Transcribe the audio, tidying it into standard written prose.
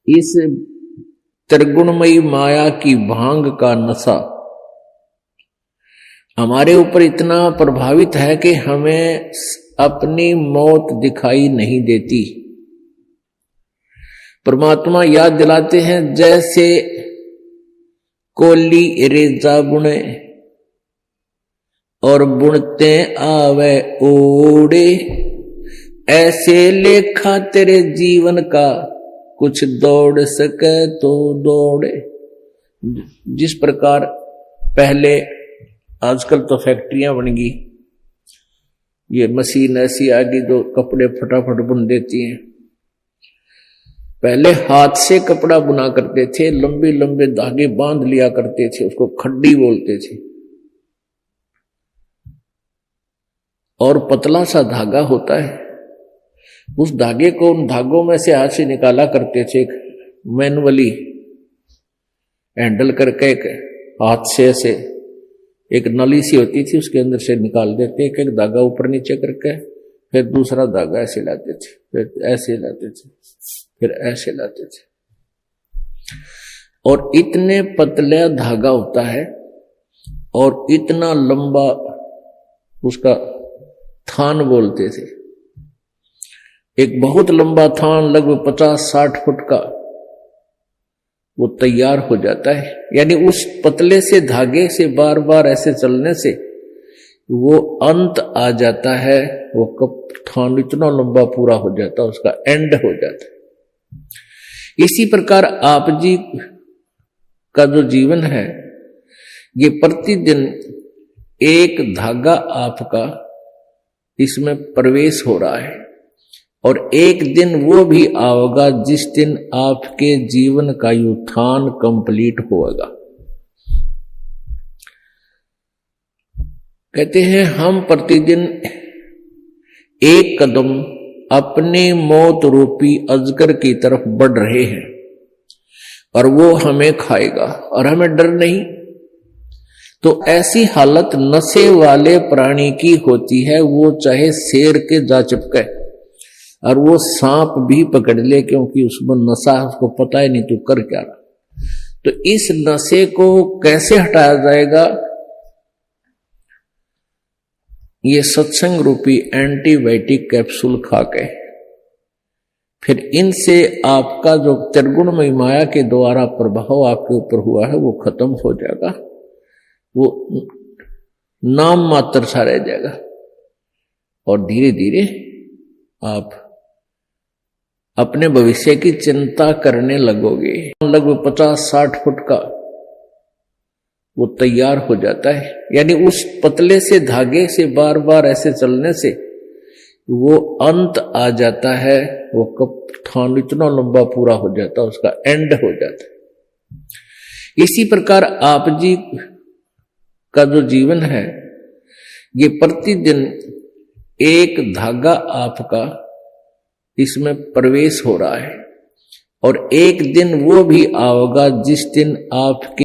इस त्रिगुणमयी माया की भांग का नशा हमारे ऊपर इतना प्रभावित है कि हमें अपनी मौत दिखाई नहीं देती। परमात्मा याद दिलाते हैं, जैसे कोली रेजा बुने और बुनते आवे ओड़े, ऐसे लेखा तेरे जीवन का कुछ दौड़ सके तो दौड़े। जिस प्रकार पहले, आजकल तो फैक्ट्रियां बन गई, ये मशीन ऐसी आ गई जो कपड़े फटाफट बुन देती हैं। पहले हाथ से कपड़ा बुना करते थे, लंबे लंबे धागे बांध लिया करते थे, उसको खड्डी बोलते थे, और पतला सा धागा होता है, उस धागे को उन धागों में से हाथ से निकाला करते थे, मैनुअली हैंडल करके एक हाथ से ऐसे एक नली सी होती थी, उसके अंदर से निकाल देते, एक एक धागा ऊपर नीचे करके, फिर दूसरा धागा ऐसे लाते थे, फिर ऐसे लाते थे, फिर ऐसे लाते थे। और इतने पतला धागा होता है और इतना लंबा उसका थान बोलते थे। एक बहुत लंबा थान, लगभग 50-60 फुट का, वो तैयार हो जाता है। यानी उस पतले से धागे से बार बार ऐसे चलने से वो अंत आ जाता है, वो कब थान इतना लंबा पूरा हो जाता है, उसका एंड हो जाता है। इसी प्रकार आप जी का जो जीवन है, ये प्रतिदिन एक धागा आपका इसमें प्रवेश हो रहा है, और एक दिन वो भी आएगा जिस दिन आपके जीवन का उत्थान कंप्लीट होगा। कहते हैं, हम प्रतिदिन एक कदम अपने मौत रूपी अजगर की तरफ बढ़ रहे हैं, और वो हमें खाएगा और हमें डर नहीं। तो ऐसी हालत नशे वाले प्राणी की होती है, वो चाहे शेर के जा चिपके और वो सांप भी पकड़ ले, क्योंकि उसमें नशा, उसको पता ही नहीं तू कर क्या रहा। तो इस नशे को कैसे हटाया जाएगा? ये सत्संग रूपी एंटीबायोटिक कैप्सूल खा के, फिर इनसे आपका जो त्रिगुणमयी माया के द्वारा प्रभाव आपके ऊपर हुआ है वो खत्म हो जाएगा, वो नाम मात्र सा रह जाएगा, और धीरे धीरे आप अपने भविष्य की चिंता करने लगोगे। लगभग 50-60 फुट का वो तैयार हो जाता है। यानी उस पतले से धागे से बार बार ऐसे चलने से वो अंत आ जाता है, वो कब थान इतना लंबा पूरा हो जाता है, उसका एंड हो जाता है। इसी प्रकार आप जी का जो जीवन है, ये प्रतिदिन एक धागा आपका इसमें प्रवेश हो रहा है, और एक दिन वो भी आएगा जिस दिन आपके